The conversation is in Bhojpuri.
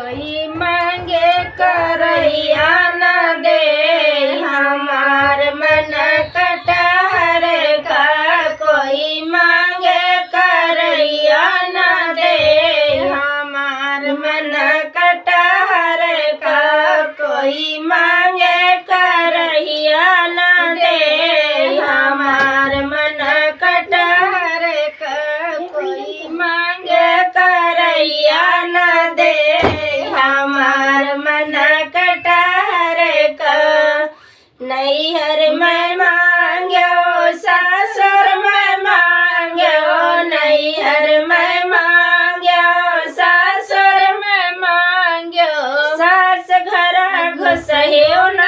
कोई मांगे करैया न दे हमार मन कटहर का। कोई मांगे करैया न दे हमार मन कटहर का। कोई मांगे करैया न दे हमार मन कटहर का। कोई मांगे करैया न दे हमार मन कटहर का। नैहर में मांग्यो ससुर में मांग्यो। नैहर में मांग्यो ससुर में मांग्यो। सास घर घुसहियो न